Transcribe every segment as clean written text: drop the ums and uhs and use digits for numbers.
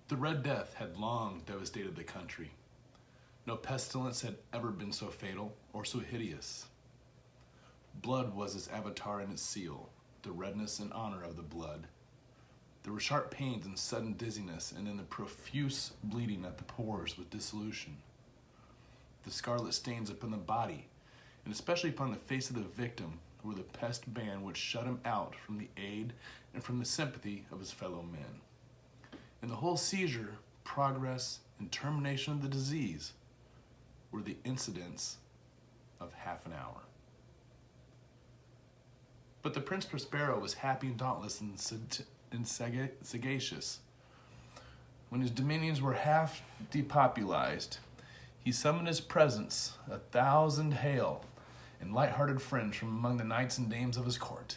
The Red Death had long devastated the country. No pestilence had ever been so fatal or so hideous. Blood was its avatar and its seal, the redness and honor of the blood. There were sharp pains and sudden dizziness, and in the profuse bleeding at the pores with dissolution. The scarlet stains upon the body, and especially upon the face of the victim, were the pest ban which shut him out from the aid and from the sympathy of his fellow men. And the whole seizure, progress, and termination of the disease were the incidents of half an hour. But the Prince Prospero was happy and dauntless and sagacious. When his dominions were half depopulized, he summoned his presence 1,000 hale and light-hearted friends from among the knights and dames of his court,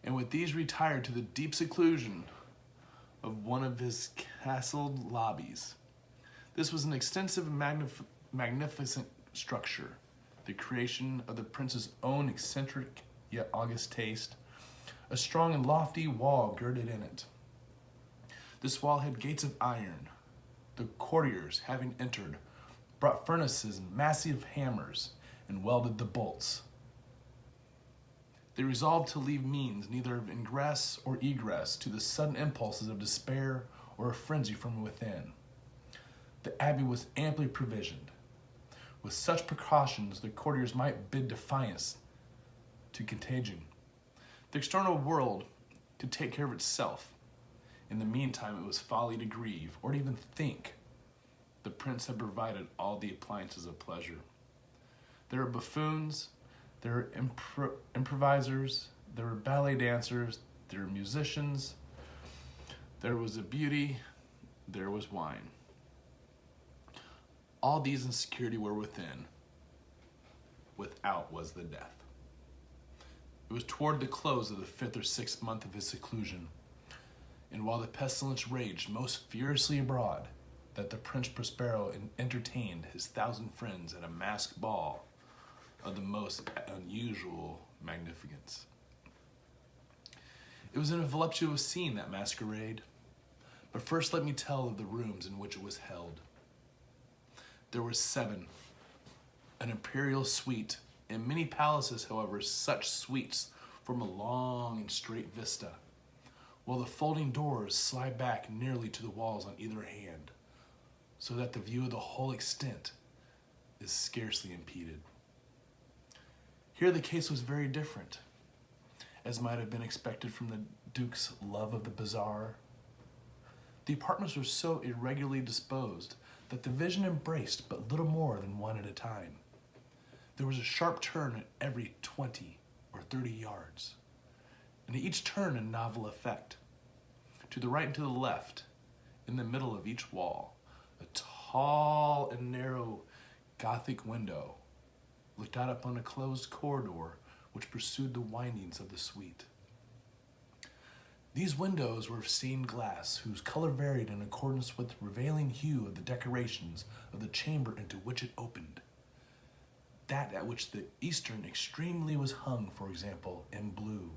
and with these retired to the deep seclusion of one of his castled lobbies. This was an extensive and magnificent structure, the creation of the prince's own eccentric yet august taste. A strong and lofty wall girded in it. This wall had gates of iron. The courtiers, having entered, brought furnaces and massive hammers and welded the bolts. They resolved to leave means neither of ingress or egress to the sudden impulses of despair or of frenzy from within. The abbey was amply provisioned. With such precautions, the courtiers might bid defiance to contagion. The external world could take care of itself. In the meantime, it was folly to grieve or to even think. The prince had provided all the appliances of pleasure. There were buffoons, there were improvisers, there were ballet dancers, there were musicians, there was a beauty, there was wine. All these in security were within. Without was the death. It was toward the close of the 5th or 6th month of his seclusion, and while the pestilence raged most furiously abroad, that the Prince Prospero entertained his 1,000 friends at a masked ball of the most unusual magnificence. It was in a voluptuous scene, that masquerade, but first let me tell of the rooms in which it was held. There were 7, an imperial suite. In many palaces, however, such suites form a long and straight vista, while the folding doors slide back nearly to the walls on either hand, so that the view of the whole extent is scarcely impeded. Here the case was very different, as might have been expected from the Duke's love of the bizarre. The apartments were so irregularly disposed that the vision embraced but little more than one at a time. There was a sharp turn at every 20 or 30 yards, and at each turn a novel effect. To the right and to the left, in the middle of each wall, a tall and narrow Gothic window looked out upon a closed corridor which pursued the windings of the suite. These windows were of stained glass, whose color varied in accordance with the prevailing hue of the decorations of the chamber into which it opened. That at which the eastern extremely was hung, for example, in blue.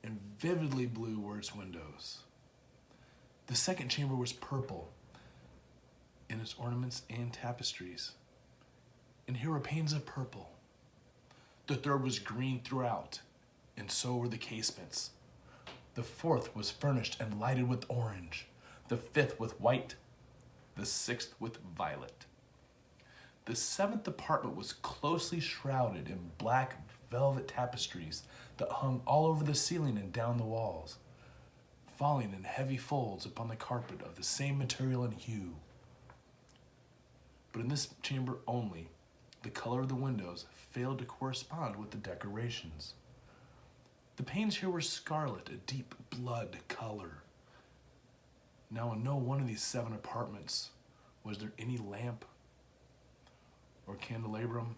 And vividly blue were its windows. The second chamber was purple in its ornaments and tapestries, and here were panes of purple. The third was green throughout, and so were the casements. The fourth was furnished and lighted with orange, the 5th with white, the 6th with violet. The 7th apartment was closely shrouded in black velvet tapestries that hung all over the ceiling and down the walls, falling in heavy folds upon the carpet of the same material and hue. But in this chamber only, the color of the windows failed to correspond with the decorations. The panes here were scarlet, a deep blood color. Now in no one of these 7 apartments was there any lamp or candelabrum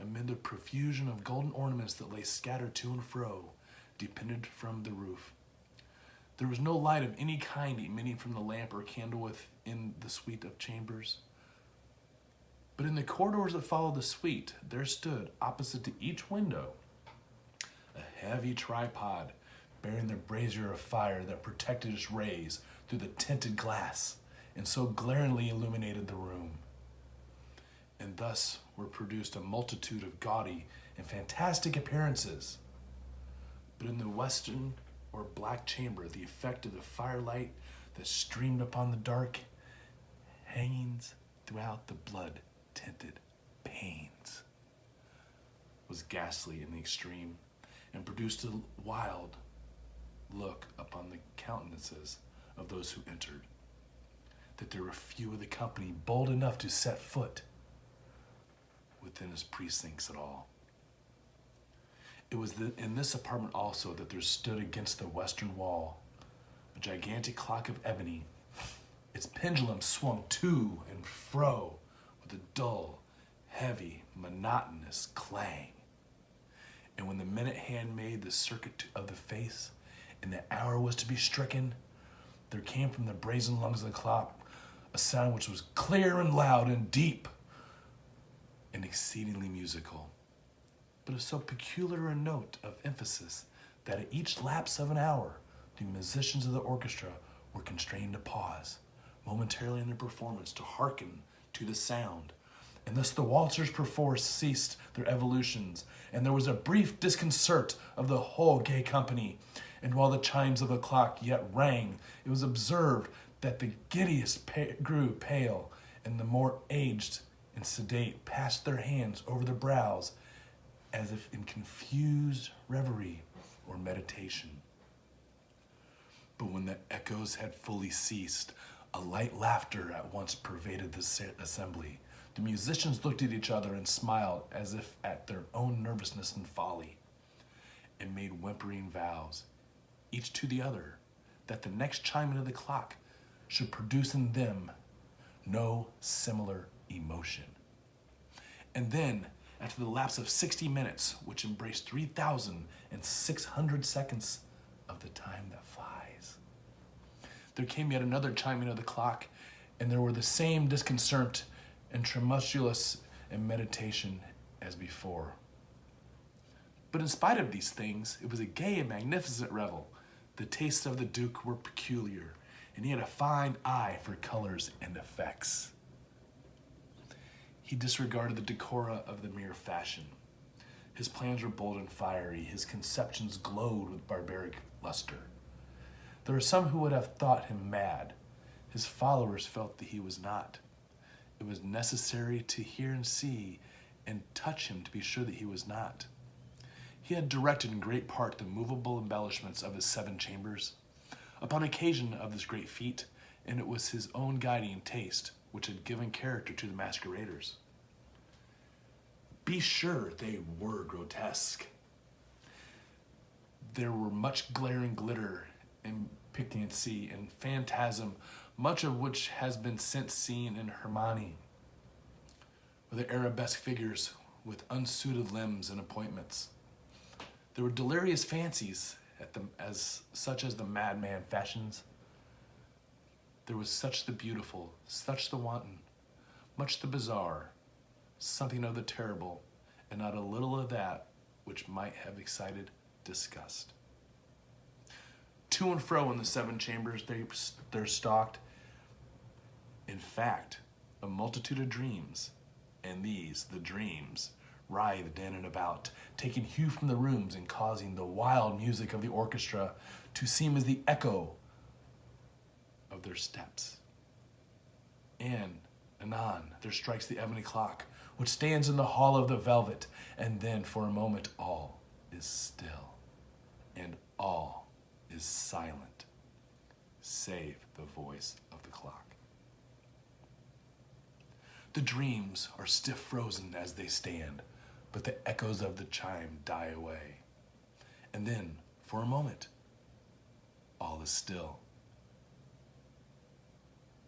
amid the profusion of golden ornaments that lay scattered to and fro, dependent from the roof. There was no light of any kind emitting from the lamp or candle within the suite of chambers. But in the corridors that followed the suite, there stood, opposite to each window, a heavy tripod bearing the brazier of fire that protected its rays through the tinted glass and so glaringly illuminated the room. And thus were produced a multitude of gaudy and fantastic appearances. But in the western or black chamber, the effect of the firelight that streamed upon the dark hangings throughout the blood-tinted panes was ghastly in the extreme, and produced a wild look upon the countenances of those who entered, that there were few of the company bold enough to set foot within his precincts at all. It was in this apartment also that there stood against the western wall a gigantic clock of ebony. Its pendulum swung to and fro with a dull, heavy, monotonous clang. And when the minute hand made the circuit of the face and the hour was to be stricken, there came from the brazen lungs of the clock a sound which was clear and loud and deep and exceedingly musical, but of so peculiar a note of emphasis that at each lapse of an hour, the musicians of the orchestra were constrained to pause momentarily in their performance to hearken to the sound. And thus the waltzers perforce ceased their evolutions, and there was a brief disconcert of the whole gay company. And while the chimes of the clock yet rang, it was observed that the giddiest grew pale, and the more aged and sedate passed their hands over their brows, as if in confused reverie or meditation. But when the echoes had fully ceased, a light laughter at once pervaded the assembly. The musicians looked at each other and smiled as if at their own nervousness and folly, and made whimpering vows, each to the other, that the next chiming of the clock should produce in them no similar emotion. And then, after the lapse of 60 minutes, which embraced 3,600 seconds of the time that flies, there came yet another chiming of the clock, and there were the same disconcert and tremulous in meditation as before. But in spite of these things, it was a gay and magnificent revel. The tastes of the Duke were peculiar, and he had a fine eye for colors and effects. He disregarded the decora of the mere fashion. His plans were bold and fiery. His conceptions glowed with barbaric luster. There were some who would have thought him mad. His followers felt that he was not. It was necessary to hear and see and touch him to be sure that he was not. He had directed in great part the movable embellishments of his 7 chambers upon occasion of this great feat, and it was his own guiding taste which had given character to the masqueraders. Be sure they were grotesque. There were much glaring glitter and piquancy and phantasm, much of which has been since seen in Hermione, or the arabesque figures with unsuited limbs and appointments. There were delirious fancies such as the madman fashions. There was such the beautiful, such the wanton, much the bizarre, something of the terrible, and not a little of that which might have excited disgust. To and fro in the 7 chambers there stalked, in fact, a multitude of dreams, and these, the dreams, writhed in and about, taking hue from the rooms and causing the wild music of the orchestra to seem as the echo of their steps. And anon there strikes the ebony clock, which stands in the hall of the velvet, and then for a moment all is still, and all is silent, save the voice of the clock. The dreams are stiff frozen as they stand, but the echoes of the chime die away. And then, for a moment, all is still.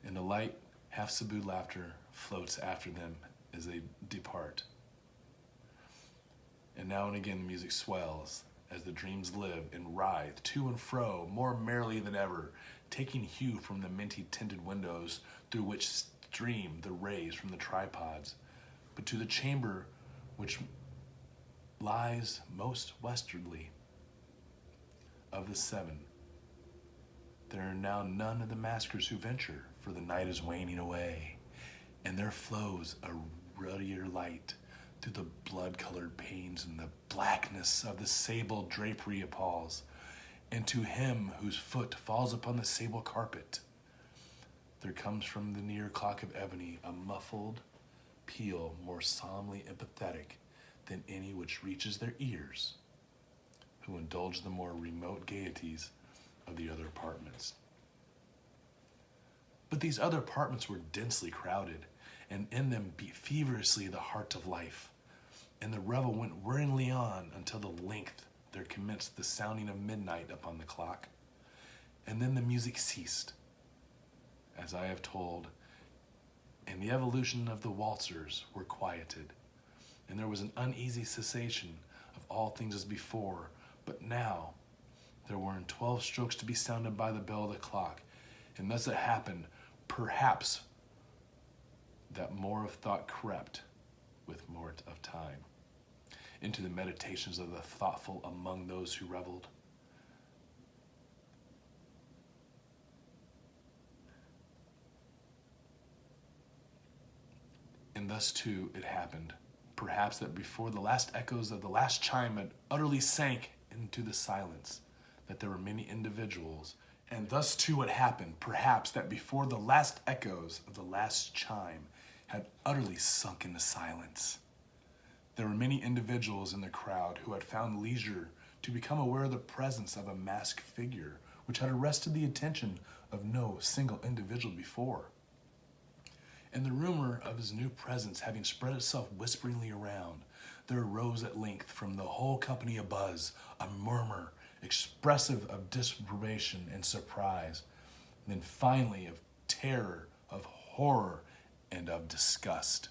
And the light, half-subdued laughter floats after them as they depart. And now and again the music swells as the dreams live and writhe to and fro more merrily than ever, taking hue from the minty-tinted windows through which stream the rays from the tripods, but to the chamber which lies most westwardly. of the 7. There are now none of the maskers who venture, for the night is waning away, and there flows a ruddier light through the blood-colored panes, and the blackness of the sable drapery appalls. And to him whose foot falls upon the sable carpet, there comes from the near clock of ebony a muffled peal more solemnly empathetic than any which reaches their ears, who indulge the more remote gaieties of the other apartments. But these other apartments were densely crowded, and in them beat feverishly the heart of life, and the revel went whirringly on until the length there commenced the sounding of midnight upon the clock, and then the music ceased, as I have told, and the evolution of the waltzers were quieted, and there was an uneasy cessation of all things as before, but now there were 12 strokes to be sounded by the bell of the clock, and thus it happened, perhaps, that more of thought crept, with more of time, into the meditations of the thoughtful among those who reveled. And thus too it happened, perhaps, that before the last echoes of the last chime had utterly sank into the silence, that there were many individuals, and thus too it happened, perhaps, that before the last echoes of the last chime had utterly sunk into silence, there were many individuals in the crowd who had found leisure to become aware of the presence of a masked figure which had arrested the attention of no single individual before. And the rumor of his new presence having spread itself whisperingly around, there arose at length from the whole company a buzz, a murmur, expressive of disapprobation and surprise, and then finally of terror, of horror, and of disgust.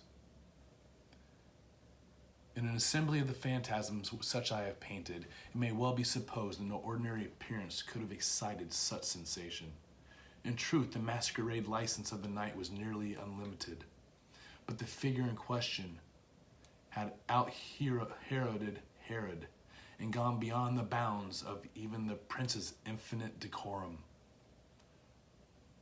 In an assembly of the phantasms such I have painted, it may well be supposed that no ordinary appearance could have excited such sensation. In truth, the masquerade license of the night was nearly unlimited, but the figure in question had out-Heroded Herod, and gone beyond the bounds of even the prince's infinite decorum.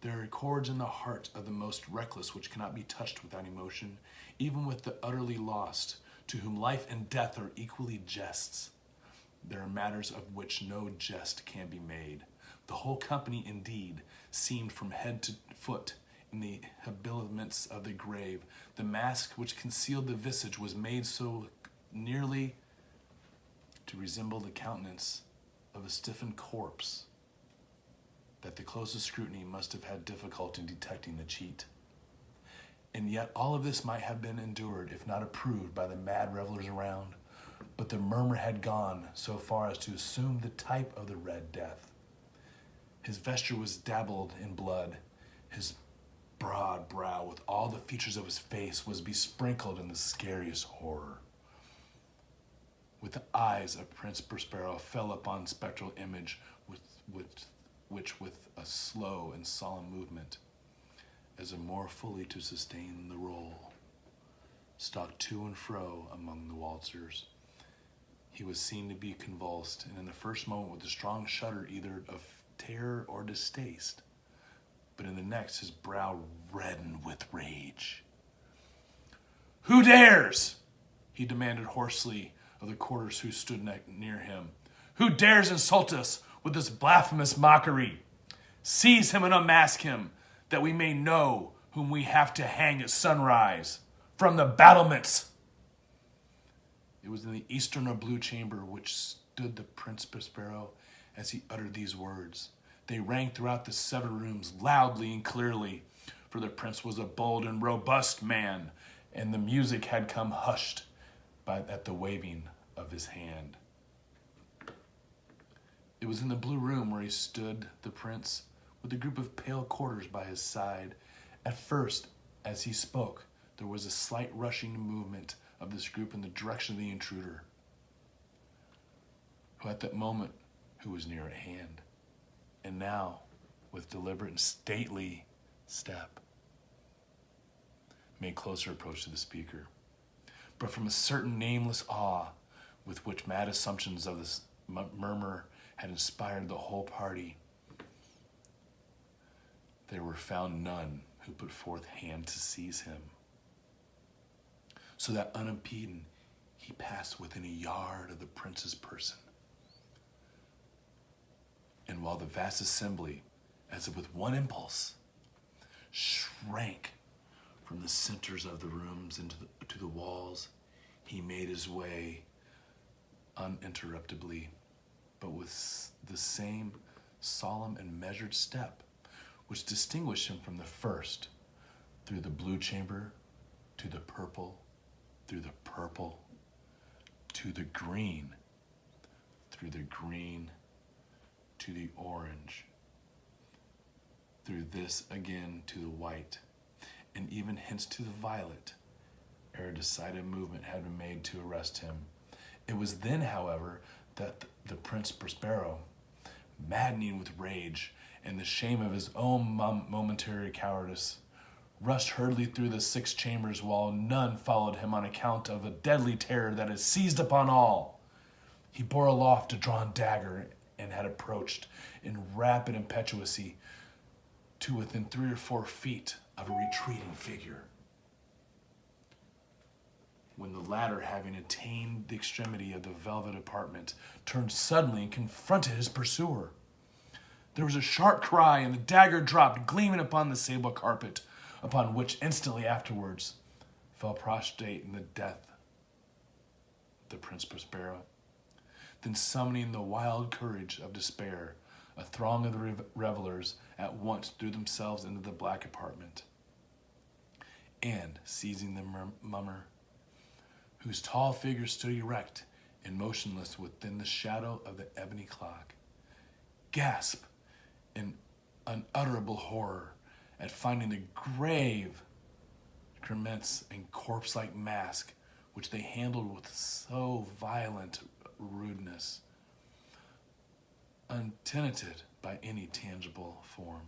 There are chords in the heart of the most reckless which cannot be touched without emotion, even with the utterly lost, to whom life and death are equally jests. There are matters of which no jest can be made. The whole company, indeed, seemed from head to foot in the habiliments of the grave. The mask which concealed the visage was made so nearly to resemble the countenance of a stiffened corpse that the closest scrutiny must have had difficulty in detecting the cheat. And yet all of this might have been endured, if not approved, by the mad revelers around, but the murmur had gone so far as to assume the type of the Red Death. His vesture was dabbled in blood. His broad brow, with all the features of his face, was besprinkled in the scariest horror. With the eyes of Prince Prospero fell upon spectral image, which with a slow and solemn movement, as a more fully to sustain the role, stalked to and fro among the waltzers. He was seen to be convulsed, and in the first moment with a strong shudder either of terror or distaste, but in the next his brow reddened with rage. "Who dares?" he demanded hoarsely of the courtiers who stood near him. "Who dares insult us with this blasphemous mockery? Seize him and unmask him, that we may know whom we have to hang at sunrise from the battlements." It was in the eastern or blue chamber which stood the Prince Prospero as he uttered these words. They rang throughout the 7 rooms loudly and clearly, for the prince was a bold and robust man, and the music had come hushed at the waving of his hand. It was in the blue room where he stood, the prince, with a group of pale courtiers by his side. At first, as he spoke, there was a slight rushing movement of this group in the direction of the intruder, who at that moment was near at hand, and now, with deliberate and stately step, made closer approach to the speaker. But from a certain nameless awe with which mad assumptions of this murmur had inspired the whole party, there were found none who put forth hand to seize him. So that unimpeded, he passed within a yard of the prince's person. And while the vast assembly, as if with one impulse, shrank from the centers of the rooms to the walls, he made his way uninterruptedly, but with the same solemn and measured step which distinguished him from the first, through the blue chamber, to the purple, through the purple, to the green, through the green, to the orange, through this again to the white, and even hence to the violet, ere a decided movement had been made to arrest him. It was then, however, that the Prince Prospero, maddening with rage and the shame of his own momentary cowardice, rushed hurriedly through the 6 chambers, while none followed him on account of a deadly terror that has seized upon all. He bore aloft a drawn dagger and had approached in rapid impetuosity to within 3 or 4 feet of a retreating figure. When the latter, having attained the extremity of the velvet apartment, turned suddenly and confronted his pursuer, there was a sharp cry, and the dagger dropped gleaming upon the sable carpet, upon which instantly afterwards fell prostrate in the death the Prince Prospero. Then, summoning the wild courage of despair, a throng of the revelers at once threw themselves into the black apartment, and, seizing the mummer, whose tall figure stood erect and motionless within the shadow of the ebony clock, gasped in unutterable horror at finding the grave grimace and corpse-like mask which they handled with so violent rudeness, untenanted by any tangible form.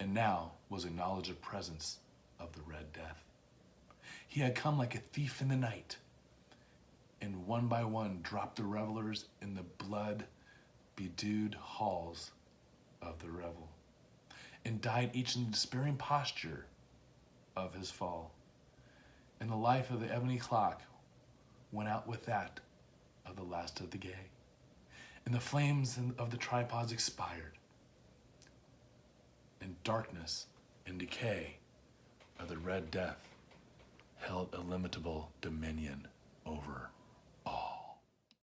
And now was acknowledged the presence of the Red Death. He had come like a thief in the night, and one by one dropped the revelers in the blood-bedewed halls of the revel, and died each in the despairing posture of his fall. And the life of the ebony clock went out with that of the last of the gay, and the flames of the tripods expired, and darkness and decay of the Red Death held illimitable dominion over